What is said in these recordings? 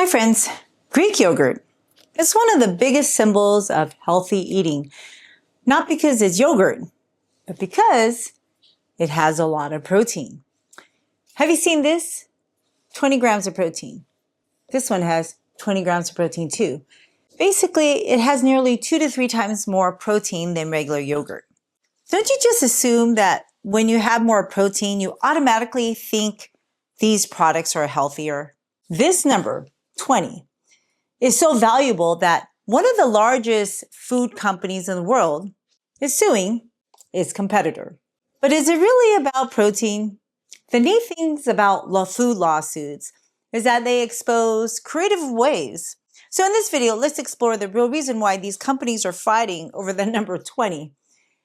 Hi friends, Greek yogurt is one of the biggest symbols of healthy eating, not because it's yogurt, but because it has a lot of protein. Have you seen this? 20 grams of protein. This one has 20 grams of protein too. Basically, it has nearly 2 to 3 times more protein than regular yogurt. Don't you just assume that when you have more protein, you automatically think these products are healthier? This number, 20, is so valuable that one of the largest food companies in the world is suing its competitor. But is it really about protein? The neat things about food lawsuits is that they expose creative ways. So in this video, let's explore the real reason why these companies are fighting over the number 20.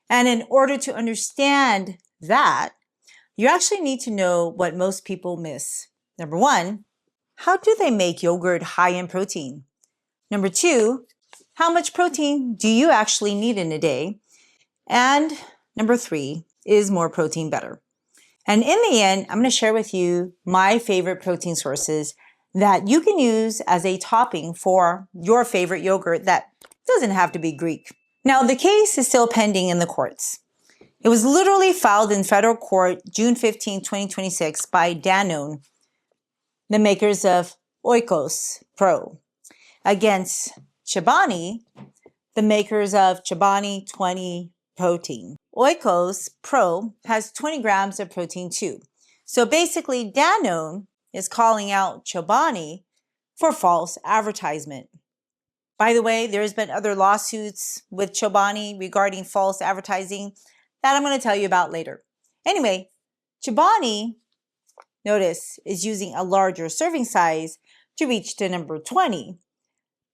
And in order to understand that, you actually need to know what most people miss. Number one, how do they make yogurt high in protein? Number two, how much protein do you actually need in a day? And number three, is more protein better? And in the end, I'm going to share with you my favorite protein sources that you can use as a topping for your favorite yogurt that doesn't have to be Greek. Now, the case is still pending in the courts. It was literally filed in federal court June 15, 2026 by Danone, the makers of NACPro, against Chobani, the makers of Chobani 20 protein. NACPro has 20 grams of protein too. So basically, Danone is calling out Chobani for false advertisement. By the way, there's been other lawsuits with Chobani regarding false advertising that I'm going to tell you about later. Anyway, Chobani, notice, is using a larger serving size to reach the number 20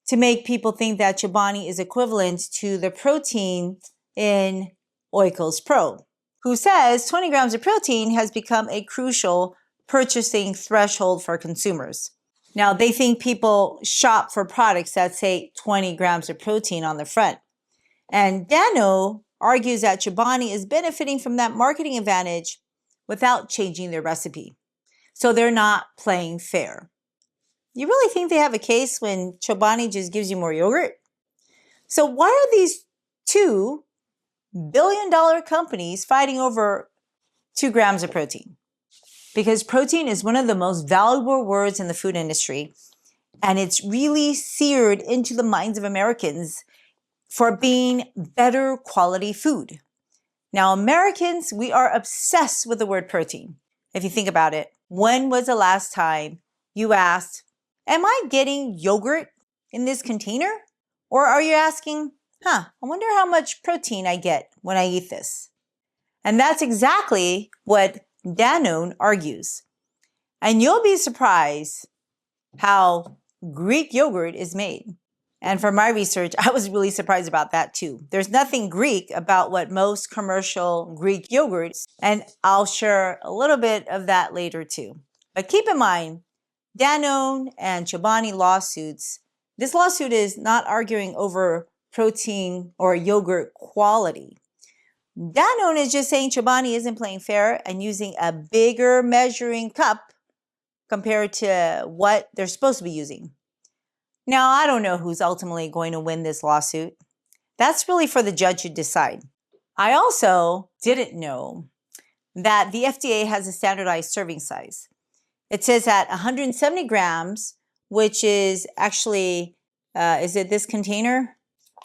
to make people think that Chobani is equivalent to the protein in NACPro, who says 20 grams of protein has become a crucial purchasing threshold for consumers. Now, they think people shop for products that say 20 grams of protein on the front. And Danone argues that Chobani is benefiting from that marketing advantage without changing their recipe. So they're not playing fair. You really think they have a case when Chobani just gives you more yogurt? So why are these two billion-dollar companies fighting over 2 grams of protein? Because protein is one of the most valuable words in the food industry, and it's really seared into the minds of Americans for being better quality food. Now, Americans, we are obsessed with the word protein. If you think about it, when was the last time you asked, am I getting yogurt in this container? Or are you asking, I wonder how much protein I get when I eat this? And that's exactly what Danone argues. And you'll be surprised how Greek yogurt is made. And for my research, I was really surprised about that too. There's nothing Greek about what most commercial Greek yogurts, and I'll share a little bit of that later too. But keep in mind, Danone and Chobani lawsuits, this lawsuit is not arguing over protein or yogurt quality. Danone is just saying Chobani isn't playing fair and using a bigger measuring cup compared to what they're supposed to be using. Now, I don't know who's ultimately going to win this lawsuit. That's really for the judge to decide. I also didn't know that the FDA has a standardized serving size. It says that 170 grams, which is actually, is it this container?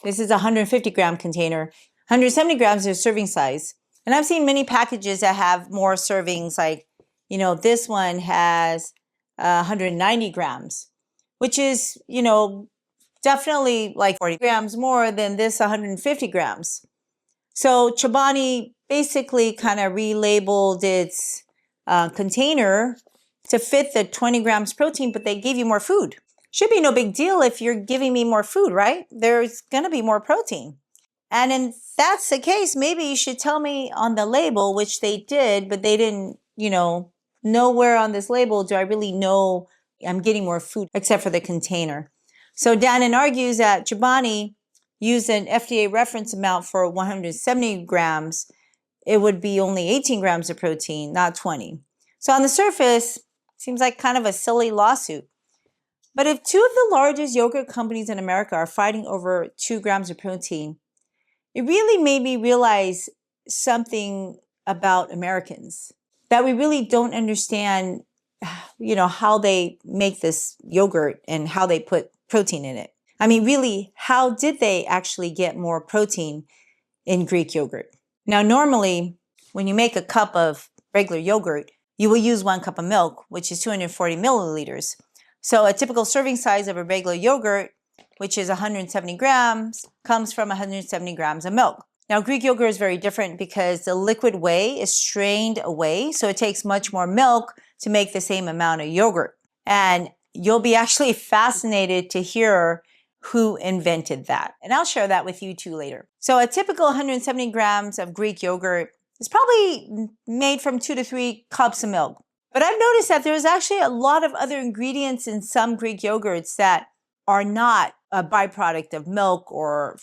This is a 150 gram container. 170 grams is serving size. And I've seen many packages that have more servings, like, this one has 190 grams, which is, definitely like 40 grams more than this 150 grams. So Chobani basically kind of relabeled its container to fit the 20 grams protein, but they gave you more food. Should be no big deal if you're giving me more food, right? There's going to be more protein. And if that's the case, maybe you should tell me on the label, which they did, but they didn't, nowhere on this label do I really know I'm getting more food except for the container. So Danone argues that Chobani used an FDA reference amount for 170 grams. It would be only 18 grams of protein, not 20. So on the surface, seems like kind of a silly lawsuit. But if two of the largest yogurt companies in America are fighting over 2 grams of protein, it really made me realize something about Americans, that we really don't understand, how they make this yogurt and how they put protein in it. I mean, really, how did they actually get more protein in Greek yogurt? Now, normally, when you make a cup of regular yogurt, you will use 1 cup of milk, which is 240 milliliters. So a typical serving size of a regular yogurt, which is 170 grams, comes from 170 grams of milk. Now, Greek yogurt is very different because the liquid whey is strained away, so it takes much more milk to make the same amount of yogurt. And you'll be actually fascinated to hear who invented that. And I'll share that with you too later. So a typical 170 grams of Greek yogurt is probably made from 2 to 3 cups of milk. But I've noticed that there's actually a lot of other ingredients in some Greek yogurts that are not a byproduct of milk or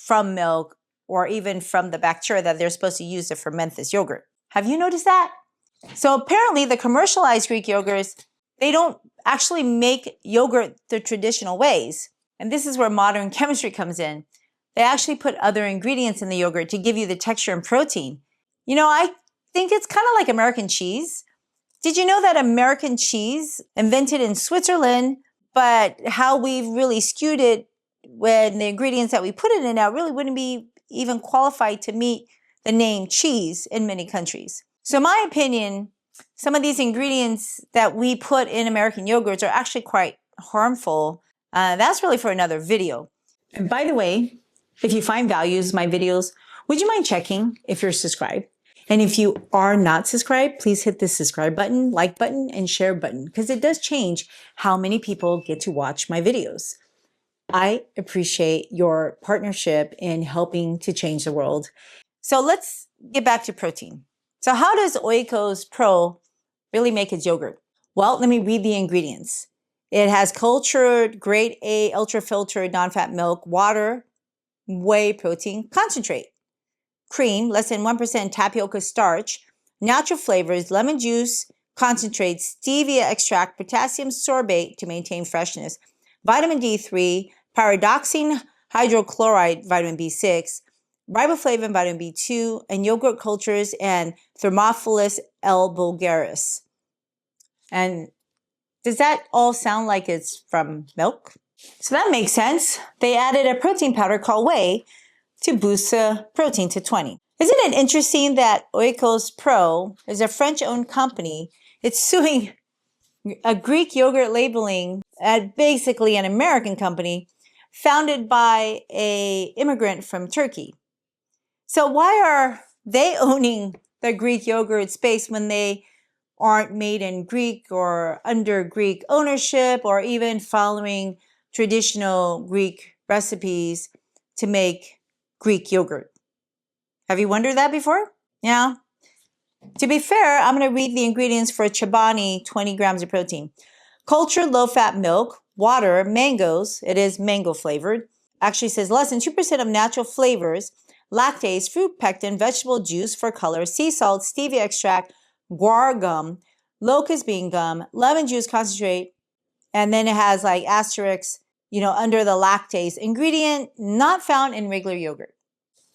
even from the bacteria that they're supposed to use to ferment this yogurt. Have you noticed that? So apparently the commercialized Greek yogurts, they don't actually make yogurt the traditional ways. And this is where modern chemistry comes in. They actually put other ingredients in the yogurt to give you the texture and protein. I think it's kind of like American cheese. Did you know that American cheese, invented in Switzerland, but how we've really skewed it when the ingredients that we put it in now really wouldn't be even qualified to meet the name cheese in many countries. So in my opinion, some of these ingredients that we put in American yogurts are actually quite harmful. That's really for another video. And by the way, if you find values in my videos, would you mind checking if you're subscribed? And if you are not subscribed, please hit the subscribe button, like button, and share button, because it does change how many people get to watch my videos. I appreciate your partnership in helping to change the world. So let's get back to protein. So how does Oikos Pro really make its yogurt? Well, let me read the ingredients. It has cultured, grade A, ultra-filtered, non-fat milk, water, whey protein, concentrate, cream, less than 1% tapioca starch, natural flavors, lemon juice, concentrate, stevia extract, potassium sorbate to maintain freshness, vitamin D3, pyridoxine hydrochloride, vitamin B6, riboflavin, vitamin B2, and yogurt cultures and Thermophilus L. vulgaris. And does that all sound like it's from milk? So that makes sense. They added a protein powder called whey to boost the protein to 20. Isn't it interesting that Oikos Pro is a French-owned company? It's suing a Greek yogurt labeling at basically an American company founded by an immigrant from Turkey. So why are they owning the Greek yogurt space when they aren't made in Greek or under Greek ownership or even following traditional Greek recipes to make Greek yogurt? Have you wondered that before? Yeah. To be fair, I'm going to read the ingredients for Chobani 20 grams of protein. Cultured low-fat milk, water, mangoes, it is mango flavored. Actually says less than 2% of natural flavors, lactase, fruit pectin, vegetable juice for color, sea salt, stevia extract, guar gum, locust bean gum, lemon juice concentrate, and then it has like asterisks, under the lactase ingredient not found in regular yogurt.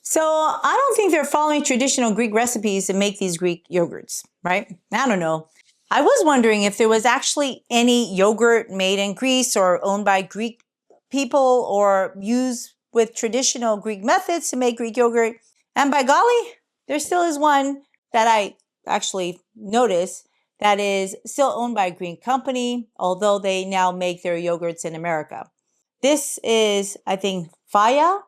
So I don't think they're following traditional Greek recipes to make these Greek yogurts, right? I don't know. I was wondering if there was actually any yogurt made in Greece or owned by Greek people or used with traditional Greek methods to make Greek yogurt. And by golly, there still is one that I actually noticed that is still owned by a Greek company, although they now make their yogurts in America. This is, I think, Faya,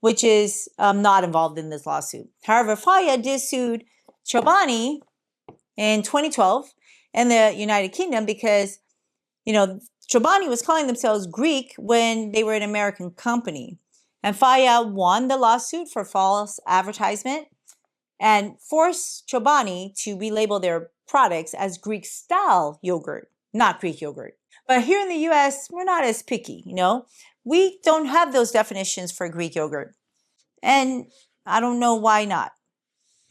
which is not involved in this lawsuit. However, Faya did sue Chobani in 2012 in the United Kingdom because, Chobani was calling themselves Greek when they were an American company. And Faya won the lawsuit for false advertisement and forced Chobani to relabel their products as Greek-style yogurt, not Greek yogurt. But here in the U.S., we're not as picky, We don't have those definitions for Greek yogurt. And I don't know why not.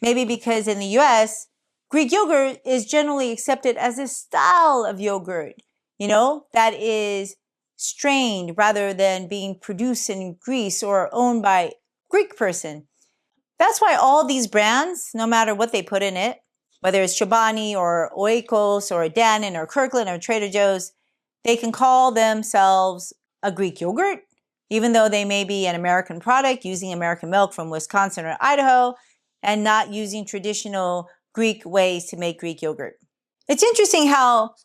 Maybe because in the U.S., Greek yogurt is generally accepted as a style of yogurt, that is strained rather than being produced in Greece or owned by a Greek person. That's why all these brands, no matter what they put in it, whether it's Chobani or Oikos or Dannon or Kirkland or Trader Joe's, they can call themselves a Greek yogurt, even though they may be an American product using American milk from Wisconsin or Idaho and not using traditional Greek ways to make Greek yogurt. It's interesting how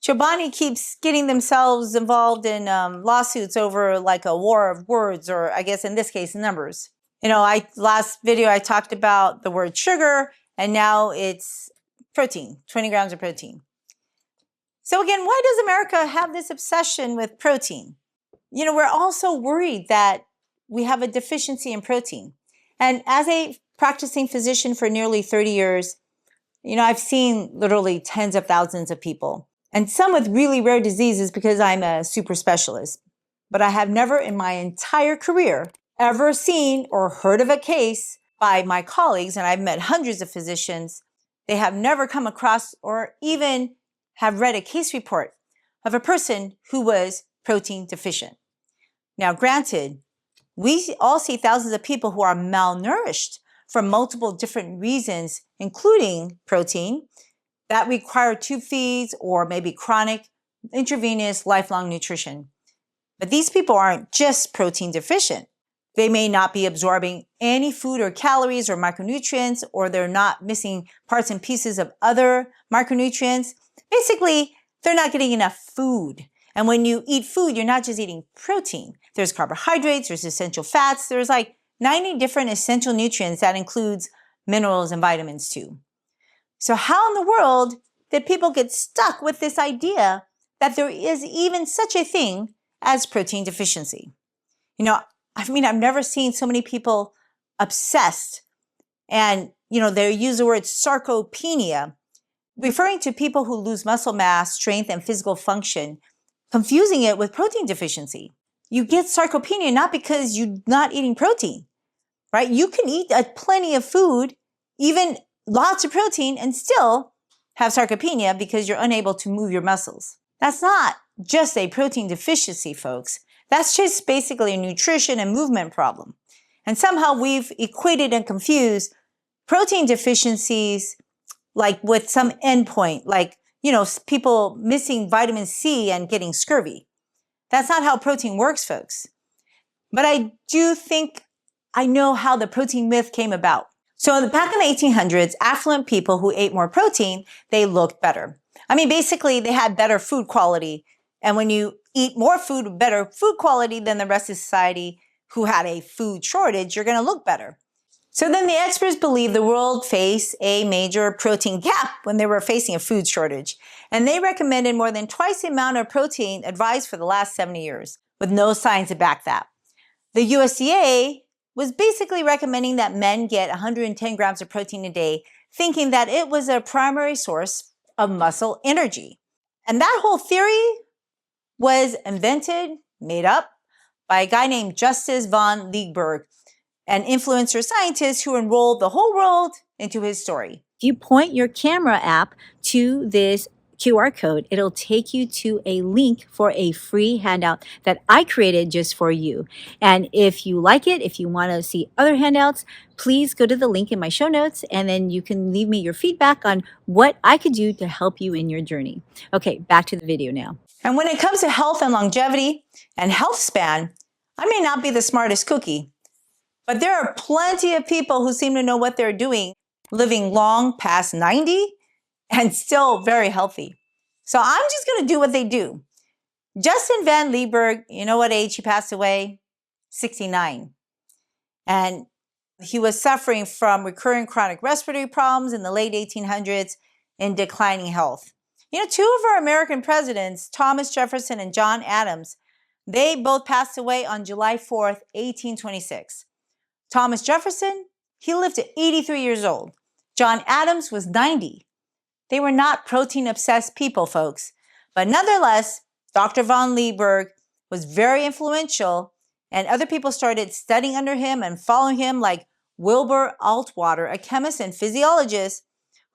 Chobani keeps getting themselves involved in lawsuits over like a war of words, or I guess in this case, numbers. Last video I talked about the word sugar, and now it's protein, 20 grams of protein. So again, why does America have this obsession with protein? We're also worried that we have a deficiency in protein. And as a practicing physician for nearly 30 years, I've seen literally tens of thousands of people, and some with really rare diseases because I'm a super specialist. But I have never in my entire career ever seen or heard of a case by my colleagues, and I've met hundreds of physicians, they have never come across or even have read a case report of a person who was protein deficient. Now, granted, we all see thousands of people who are malnourished for multiple different reasons, including protein, that require tube feeds or maybe chronic, intravenous, lifelong nutrition. But these people aren't just protein deficient. They may not be absorbing any food or calories or micronutrients, or they're not missing parts and pieces of other micronutrients. Basically, they're not getting enough food. And when you eat food, you're not just eating protein. There's carbohydrates, there's essential fats, there's like 90 different essential nutrients that includes minerals and vitamins too. So how in the world did people get stuck with this idea that there is even such a thing as protein deficiency? I've never seen so many people obsessed, and, they use the word sarcopenia, referring to people who lose muscle mass, strength, and physical function, confusing it with protein deficiency. You get sarcopenia not because you're not eating protein, right? You can eat plenty of food, even lots of protein, and still have sarcopenia because you're unable to move your muscles. That's not just a protein deficiency, folks. That's just basically a nutrition and movement problem. And somehow we've equated and confused protein deficiencies like with some endpoint, like, people missing vitamin C and getting scurvy. That's not how protein works, folks. But I do think I know how the protein myth came about. So back in the 1800s, affluent people who ate more protein, they looked better. Basically, they had better food quality. And when you eat more food with better food quality than the rest of society who had a food shortage, you're going to look better. So then the experts believed the world faced a major protein gap when they were facing a food shortage. And they recommended more than twice the amount of protein advised for the last 70 years, with no science to back that. The USDA was basically recommending that men get 110 grams of protein a day, thinking that it was a primary source of muscle energy. And that whole theory was invented, made up, by a guy named Justus von Liebig, an influencer scientist who enrolled the whole world into his story. If you point your camera app to this QR code, it'll take you to a link for a free handout that I created just for you. And if you like it, if you want to see other handouts, please go to the link in my show notes, and then you can leave me your feedback on what I could do to help you in your journey. Okay, back to the video now. And when it comes to health and longevity and health span, I may not be the smartest cookie, but there are plenty of people who seem to know what they're doing, living long past 90 and still very healthy. So I'm just going to do what they do. Justin van Liebig, you know what age he passed away? 69. And he was suffering from recurring chronic respiratory problems in the late 1800s and declining health. Two of our American presidents, Thomas Jefferson and John Adams, they both passed away on July 4th, 1826. Thomas Jefferson, he lived to 83 years old. John Adams was 90. They were not protein-obsessed people, folks. But nonetheless, Dr. von Liebig was very influential, and other people started studying under him and following him, like Wilbur Altwater, a chemist and physiologist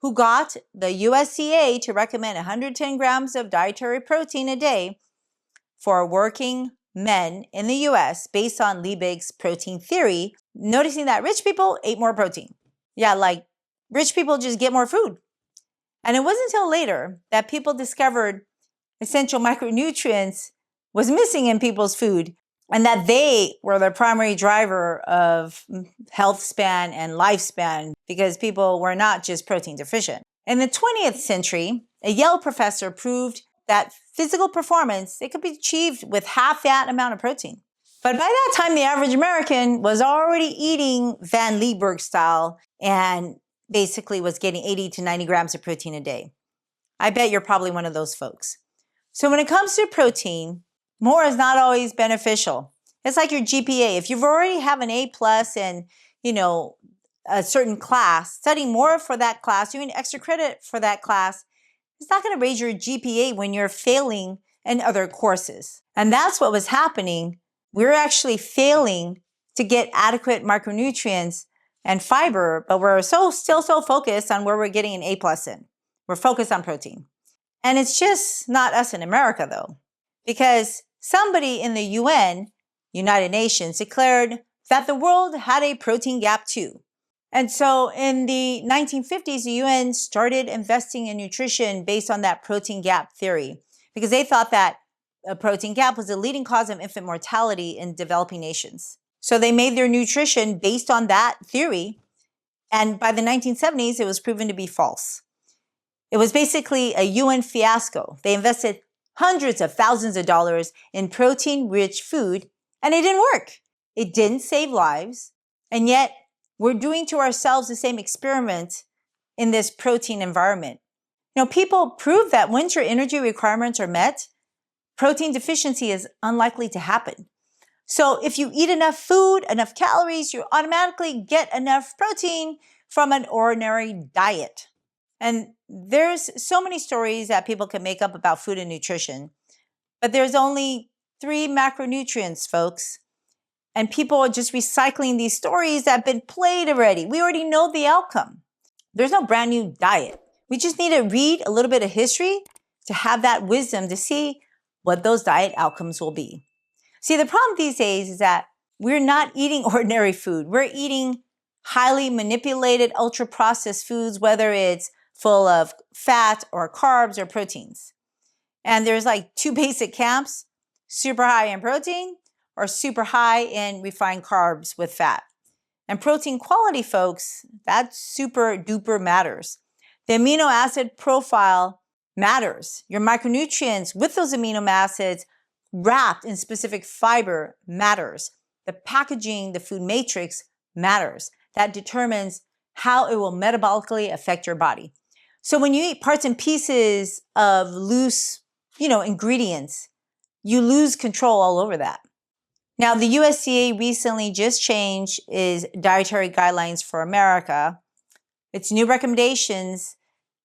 who got the USDA to recommend 110 grams of dietary protein a day for working men in the US based on Liebig's protein theory, noticing that rich people ate more protein. Yeah, like rich people just get more food. And it wasn't until later that people discovered essential micronutrients was missing in people's food and that they were the primary driver of health span and lifespan because people were not just protein deficient. In the 20th century, a Yale professor proved that physical performance, it could be achieved with half that amount of protein. But by that time, the average American was already eating Van Leeuwenhoek style and basically was getting 80 to 90 grams of protein a day. I bet you're probably one of those folks. So when it comes to protein, more is not always beneficial. It's like your GPA. If you've already have an A plus in, a certain class, studying more for that class, doing extra credit for that class, it's not going to raise your GPA when you're failing in other courses. And that's what was happening. We're actually failing to get adequate micronutrients and fiber, but we're still so focused on where we're getting an A plus in. We're focused on protein. And it's just not us in America, though, because somebody in the UN, United Nations, declared that the world had a protein gap too. And so in the 1950s, the UN started investing in nutrition based on that protein gap theory because they thought that a protein gap was the leading cause of infant mortality in developing nations. So they made their nutrition based on that theory. And by the 1970s, it was proven to be false. It was basically a UN fiasco. They invested hundreds of thousands of dollars in protein-rich food, and it didn't work. It didn't save lives. And yet, we're doing to ourselves the same experiment in this protein environment. People prove that once your energy requirements are met, protein deficiency is unlikely to happen. So if you eat enough food, enough calories, you automatically get enough protein from an ordinary diet. And there's so many stories that people can make up about food and nutrition, but there's only 3 macronutrients, folks. And people are just recycling these stories that have been played already. We already know the outcome. There's no brand new diet. We just need to read a little bit of history to have that wisdom to see what those diet outcomes will be. See, the problem these days is that we're not eating ordinary food. We're eating highly manipulated, ultra-processed foods, whether it's full of fat or carbs or proteins. And there's like 2 basic camps, super high in protein or super high in refined carbs with fat. And protein quality, folks, that super duper matters. The amino acid profile matters. Your micronutrients with those amino acids wrapped in specific fiber matters. The packaging, the food matrix matters. That determines how it will metabolically affect your body. So when you eat parts and pieces of loose, ingredients, you lose control all over that. Now, the USDA recently just changed its dietary guidelines for America. Its new recommendations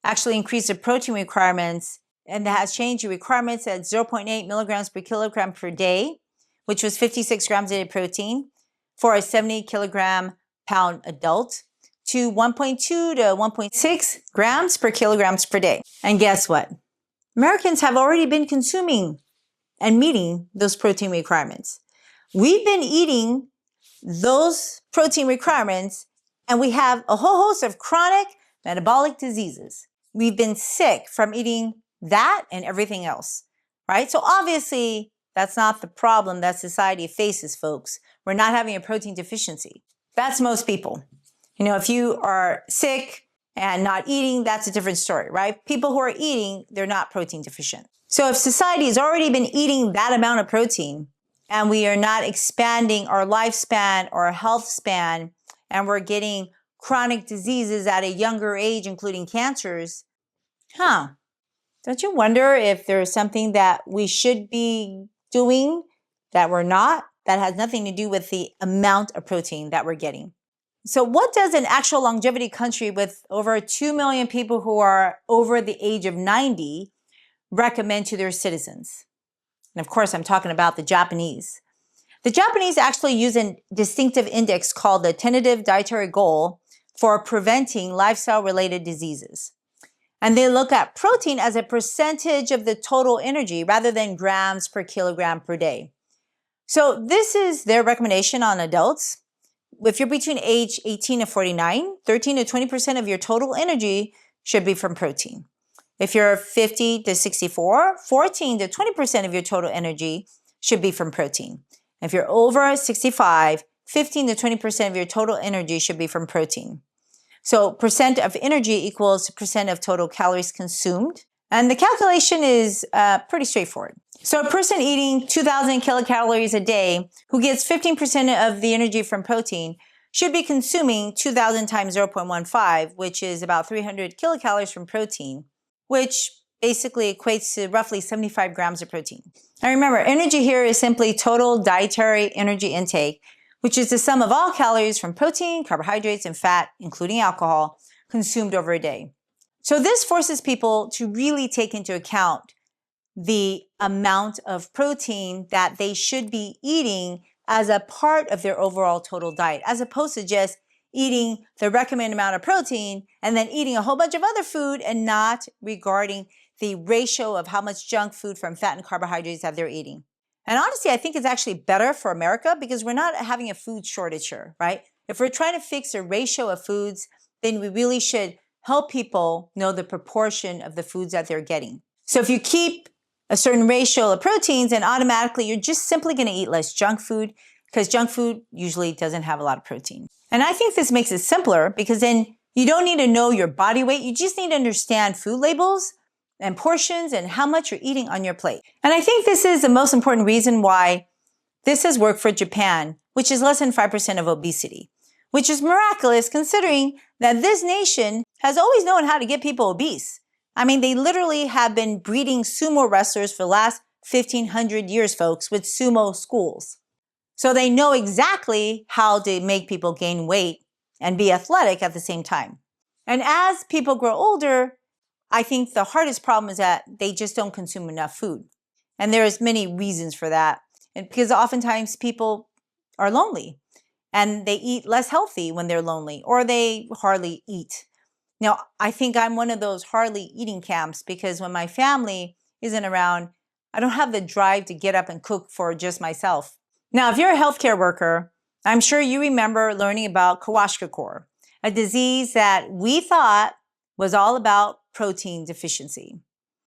actually increase the protein requirements, and that has changed the requirements at 0.8 milligrams per kilogram per day, which was 56 grams a day protein for a 70 kilogram pound adult, to 1.2 to 1.6 grams per kilograms per day. And guess what? Americans have already been consuming and meeting those protein requirements. We've been eating those protein requirements, and we have a whole host of chronic metabolic diseases. We've been sick from eating that and everything else, right? So obviously, that's not the problem that society faces, folks. We're not having a protein deficiency. That's most people. If you are sick and not eating, that's a different story, right? People who are eating, they're not protein deficient. So if society has already been eating that amount of protein and we are not expanding our lifespan or health span, and we're getting chronic diseases at a younger age, including cancers, don't you wonder if there's something that we should be doing that we're not, that has nothing to do with the amount of protein that we're getting? So what does an actual longevity country with over 2 million people who are over the age of 90 recommend to their citizens? And of course, I'm talking about the Japanese. The Japanese actually use a distinctive index called the tentative dietary goal for preventing lifestyle-related diseases. And they look at protein as a percentage of the total energy rather than grams per kilogram per day. So this is their recommendation on adults. If you're between age 18 and 49, 13 to 20% of your total energy should be from protein. If you're 50 to 64, 14 to 20% of your total energy should be from protein. If you're over 65, 15 to 20% of your total energy should be from protein. So percent of energy equals percent of total calories consumed. And the calculation is pretty straightforward. So a person eating 2,000 kilocalories a day who gets 15% of the energy from protein should be consuming 2,000 times 0.15, which is about 300 kilocalories from protein, which basically equates to roughly 75 grams of protein. Now remember, energy here is simply total dietary energy intake, which is the sum of all calories from protein, carbohydrates, and fat, including alcohol, consumed over a day. So this forces people to really take into account the amount of protein that they should be eating as a part of their overall total diet, as opposed to just eating the recommended amount of protein and then eating a whole bunch of other food and not regarding the ratio of how much junk food from fat and carbohydrates that they're eating. And honestly, I think it's actually better for America because we're not having a food shortage here, right? If we're trying to fix a ratio of foods, then we really should help people know the proportion of the foods that they're getting. So if you keep a certain ratio of proteins, then automatically you're just simply going to eat less junk food because junk food usually doesn't have a lot of protein. And I think this makes it simpler because then you don't need to know your body weight. You just need to understand food labels and portions and how much you're eating on your plate. And I think this is the most important reason why this has worked for Japan, which is less than 5% of obesity, which is miraculous considering that this nation has always known how to get people obese. I mean, they literally have been breeding sumo wrestlers for the last 1,500 years, folks, with sumo schools. So they know exactly how to make people gain weight and be athletic at the same time. And as people grow older, I think the hardest problem is that they just don't consume enough food. And there's many reasons for that. And because oftentimes people are lonely and they eat less healthy when they're lonely or they hardly eat. Now, I think I'm one of those hardly eating camps because when my family isn't around, I don't have the drive to get up and cook for just myself. Now, if you're a healthcare worker, I'm sure you remember learning about Kwashiorkor, a disease that we thought was all about protein deficiency.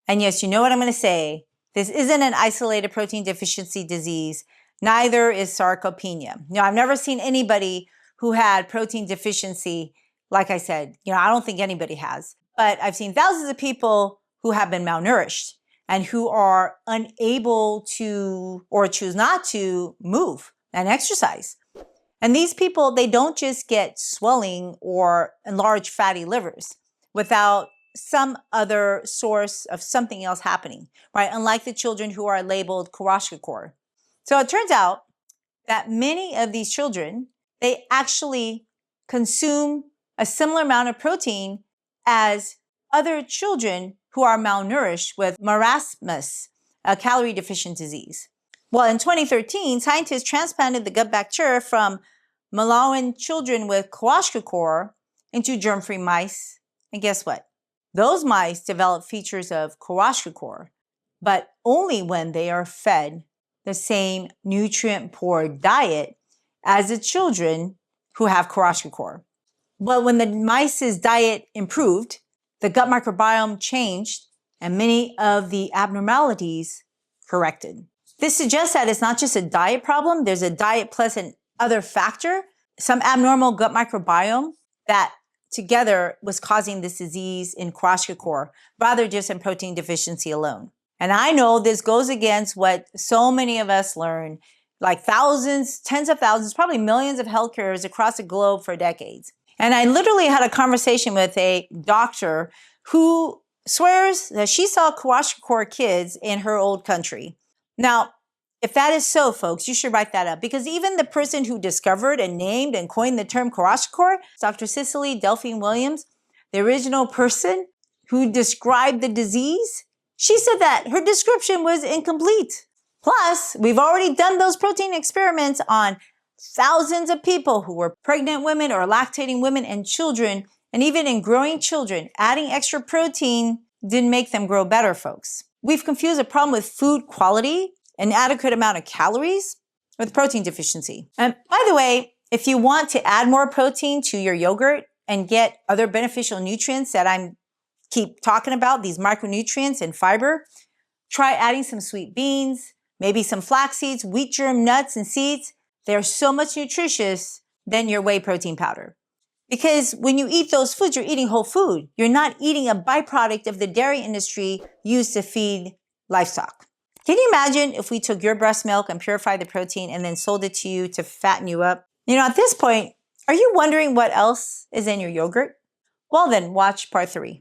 And yes, you know what I'm going to say. This isn't an isolated protein deficiency disease. Neither is sarcopenia. Now, I've never seen anybody who had protein deficiency. Like I said, I don't think anybody has. But I've seen thousands of people who have been malnourished and who are unable to or choose not to move and exercise. And these people, they don't just get swelling or enlarged fatty livers without some other source of something else happening, right? Unlike the children who are labeled Kwashiorkor. So it turns out that many of these children, they actually consume a similar amount of protein as other children who are malnourished with marasmus, a calorie deficient disease. Well, in 2013, scientists transplanted the gut bacteria from Malawian children with Kwashiorkor into germ-free mice. And guess what? Those mice develop features of Kwashiorkor, but only when they are fed the same nutrient-poor diet as the children who have Kwashiorkor. But when the mice's diet improved, the gut microbiome changed and many of the abnormalities corrected. This suggests that it's not just a diet problem. There's a diet plus an other factor, some abnormal gut microbiome that together was causing this disease in Kwashiorkor rather just in protein deficiency alone. And I know this goes against what so many of us learn, like thousands, tens of thousands, probably millions of healthcareers across the globe for decades. And I literally had a conversation with a doctor who swears that she saw Kwashiorkor kids in her old country. Now, if that is so, folks, you should write that up because even the person who discovered and named and coined the term Kwashiorkor, Dr. Cicely Delphine Williams, the original person who described the disease, she said that her description was incomplete. Plus, we've already done those protein experiments on thousands of people who were pregnant women or lactating women and children And even in growing children, adding extra protein didn't make them grow better, folks. We've confused a problem with food quality, an adequate amount of calories, with protein deficiency. And by the way, if you want to add more protein to your yogurt and get other beneficial nutrients that I keep talking about, these micronutrients and fiber, try adding some sweet beans, maybe some flax seeds, wheat germ, nuts, and seeds. They're so much nutritious than your whey protein powder. Because when you eat those foods, you're eating whole food. You're not eating a byproduct of the dairy industry used to feed livestock. Can you imagine if we took your breast milk and purified the protein and then sold it to you to fatten you up? At this point, are you wondering what else is in your yogurt? Well then, watch part 3.